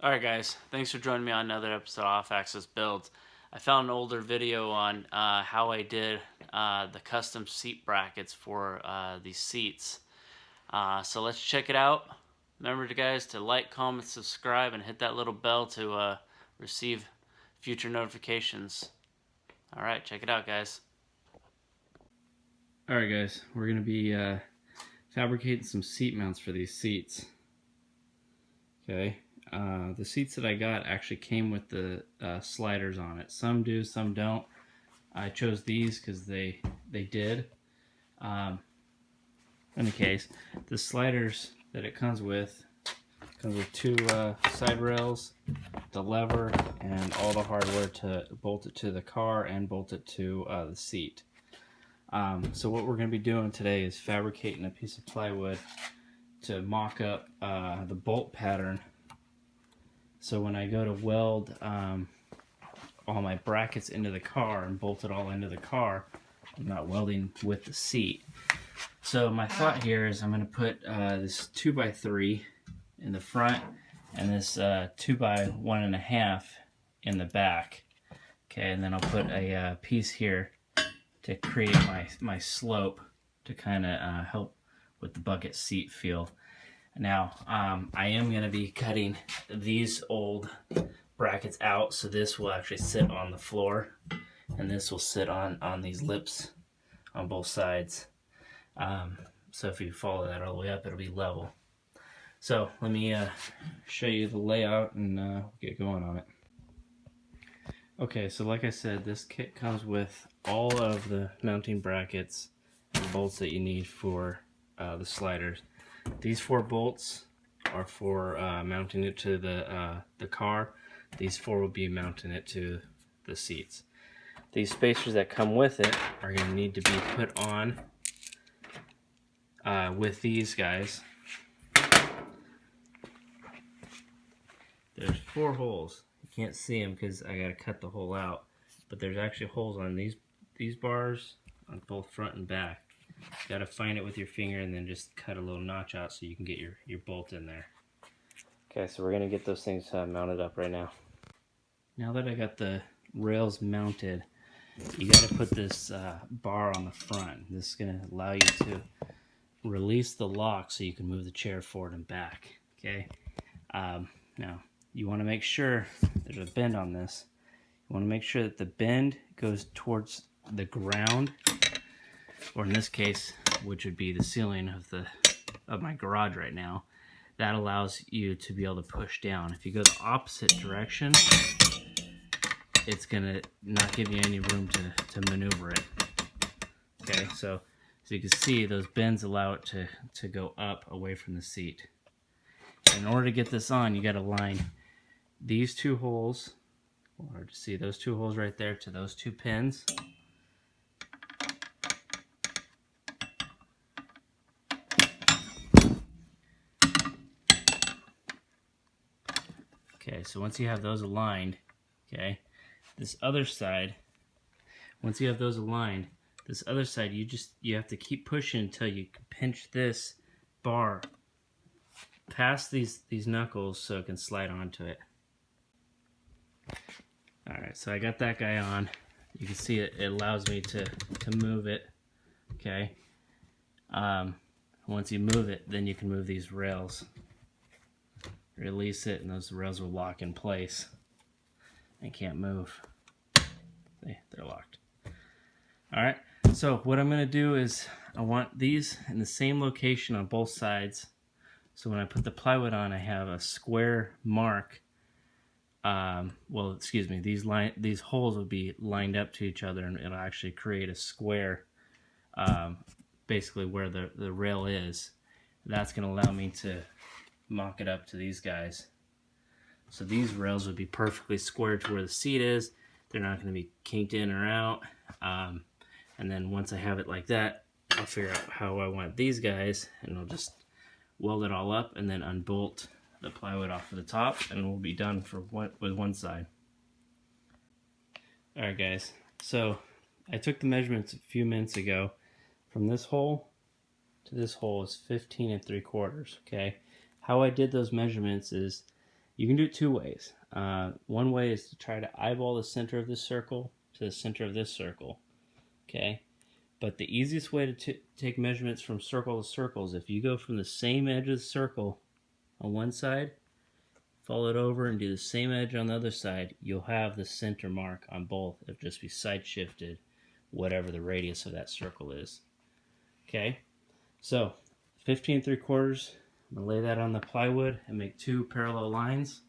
Alright guys, thanks for joining me on another episode of Off Axis Builds. I found an older video on how I did the custom seat brackets for these seats. So let's check it out. Remember guys to like, comment, subscribe, and hit that little bell to receive future notifications. Alright, check it out guys. Alright guys, we're going to be fabricating some seat mounts for these seats. Okay. The seats that I got actually came with the sliders on it. Some do, some don't. I chose these because they did. In any case, the sliders that it comes with two side rails, the lever, and all the hardware to bolt it to the car and bolt it to the seat. So what we're going to be doing today is fabricating a piece of plywood to mock up the bolt pattern. So when I go to weld all my brackets into the car and bolt it all into the car, I'm not welding with the seat. So my thought here is I'm going to put this 2x3 in the front and this 2x1.5 in the back. Okay, and then I'll put a piece here to create my slope to kind of help with the bucket seat feel. Now, I am going to be cutting these old brackets out, so this will actually sit on the floor, and this will sit on these lips on both sides. So if you follow that all the way up, it'll be level. So let me show you the layout and get going on it. Okay, so like I said, this kit comes with all of the mounting brackets and bolts that you need for the sliders. These 4 bolts are for mounting it to the car. These 4 will be mounting it to the seats. These spacers that come with it are going to need to be put on with these guys. There's 4 holes. You can't see them because I got to cut the hole out, but there's actually holes on these bars on both front and back. You gotta find it with your finger and then just cut a little notch out so you can get your bolt in there. Okay, so we're gonna get those things mounted up right now. Now that I got the rails mounted, you gotta put this bar on the front. This is gonna allow you to release the lock so you can move the chair forward and back. Okay. Now you want to make sure there's a bend on this. You want to make sure that the bend goes towards the ground, or in this case, which would be the ceiling of my garage right now. That allows you to be able to push down. If you go the opposite direction, it's gonna not give you any room to maneuver it. Okay, so you can see those bends allow it to go up away from the seat. In order to get this on, you got to line these 2 holes, or to see those 2 holes right there, to those 2 pins. Okay, so once you have those aligned, okay, this other side, once you have those aligned, this other side, you have to keep pushing until you pinch this bar past these knuckles so it can slide onto it. Alright, so I got that guy on. You can see it allows me to move it. Okay. Once you move it, then you can move these rails. Release it, and those rails will lock in place. They can't move. See, they're locked. Alright, so what I'm going to do is I want these in the same location on both sides. So when I put the plywood on, I have a square mark. Well, excuse me, these holes will be lined up to each other, and it'll actually create a square, basically where the rail is. That's going to allow me to mock it up to these guys. So these rails would be perfectly square to where the seat is. They're not going to be kinked in or out. And then once I have it like that, I'll figure out how I want these guys, and I'll just weld it all up and then unbolt the plywood off of the top, and we'll be done with one side. Alright guys, so I took the measurements a few minutes ago. From this hole to this hole is 15 3/4. Okay, how I did those measurements is You can do it two ways. One way is to try to eyeball the center of this circle to the center of this circle, okay? But the easiest way to take measurements from circle to circle is if you go from the same edge of the circle on one side, follow it over and do the same edge on the other side, you'll have the center mark on both. It'll just be side shifted, whatever the radius of that circle is. Okay, so 15 3/4, I'm going to lay that on the plywood and make two parallel lines.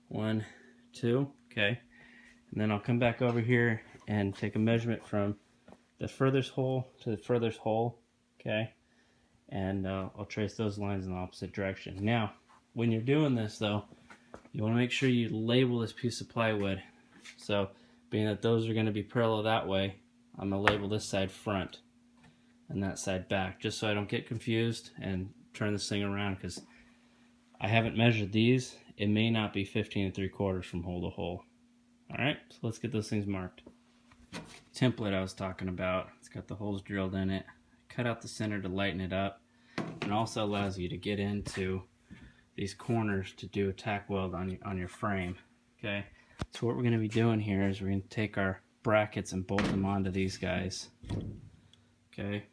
1, 2, okay. And then I'll come back over here and take a measurement from the furthest hole to the furthest hole, okay. And I'll trace those lines in the opposite direction. Now, when you're doing this though, you want to make sure you label this piece of plywood. So being that those are going to be parallel that way, I'm going to label this side front and that side back, just so I don't get confused and turn this thing around, because I haven't measured these. It may not be 15 3/4 from hole to hole. Alright, so let's get those things marked. Template I was talking about, it's got the holes drilled in it. Cut out the center to lighten it up, and also allows you to get into these corners to do a tack weld on your frame. Okay, so what we're going to be doing here is we're going to take our brackets and bolt them onto these guys. Okay,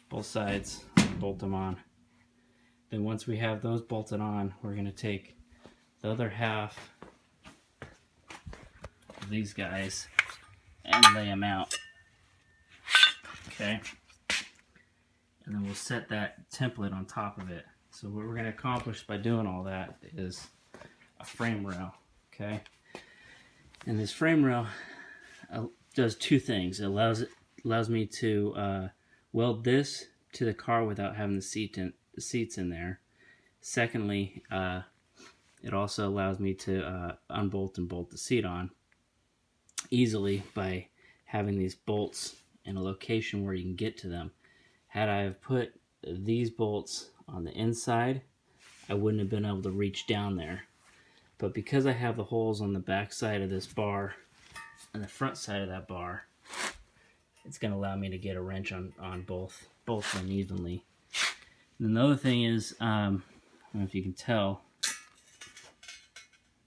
both sides, bolt them on. Then once we have those bolted on, we're going to take the other half of these guys and lay them out. Okay, and then we'll set that template on top of it. So what we're going to accomplish by doing all that is a frame rail, okay? And this frame rail does two things. It allows me to weld this to the car without having the seats in there. Secondly, it also allows me to unbolt and bolt the seat on easily by having these bolts in a location where you can get to them. Had I have put these bolts on the inside, I wouldn't have been able to reach down there. But because I have the holes on the back side of this bar and the front side of that bar, it's going to allow me to get a wrench on both of them evenly. And the other thing is, I don't know if you can tell,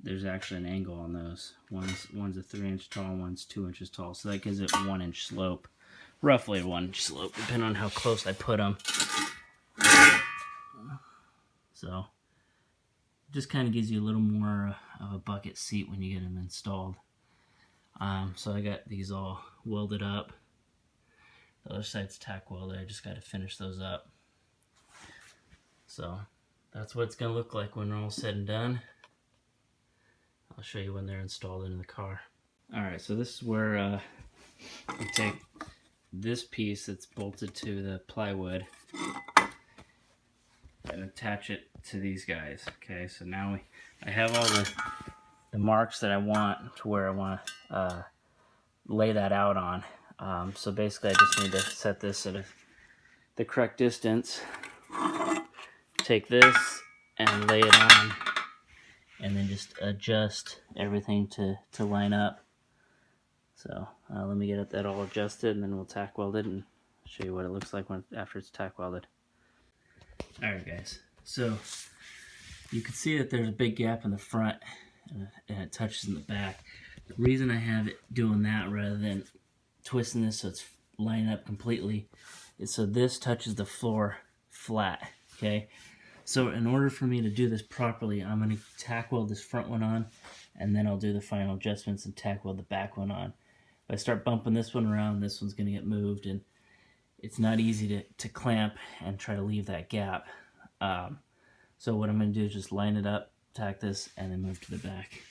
there's actually an angle on those. One's a 3-inch tall, one's 2 inches tall, so that gives it 1-inch slope. Roughly a 1-inch slope, depending on how close I put them. So, just kind of gives you a little more of a bucket seat when you get them installed. So I got these all welded up. The other side's tack welded. I just got to finish those up. So, that's what it's going to look like when they're all said and done. I'll show you when they're installed into the car. Alright, so this is where you take this piece that's bolted to the plywood and attach it to these guys. Okay, so now I have all the marks that I want to where I want to lay that out on. So basically I just need to set this at the correct distance, take this and lay it on, and then just adjust everything to line up. So let me get that all adjusted, and then we'll tack weld it and show you what it looks like after it's tack welded. Alright guys, so you can see that there's a big gap in the front and it touches in the back. The reason I have it doing that rather than twisting this so it's lining up completely is so this touches the floor flat, okay? So in order for me to do this properly, I'm going to tack weld this front one on, and then I'll do the final adjustments and tack weld the back one on. If I start bumping this one around, this one's going to get moved, and it's not easy to clamp and try to leave that gap. So what I'm going to do is just line it up, tack this, and then move to the back.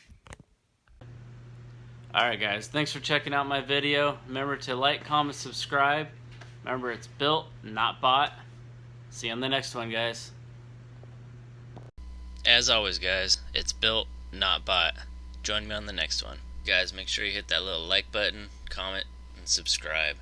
Alright guys, thanks for checking out my video. Remember to like, comment, subscribe. Remember, it's built, not bought. See you on the next one, guys. As always, guys, it's built, not bought. Join me on the next one. Guys, make sure you hit that little like button, comment, and subscribe.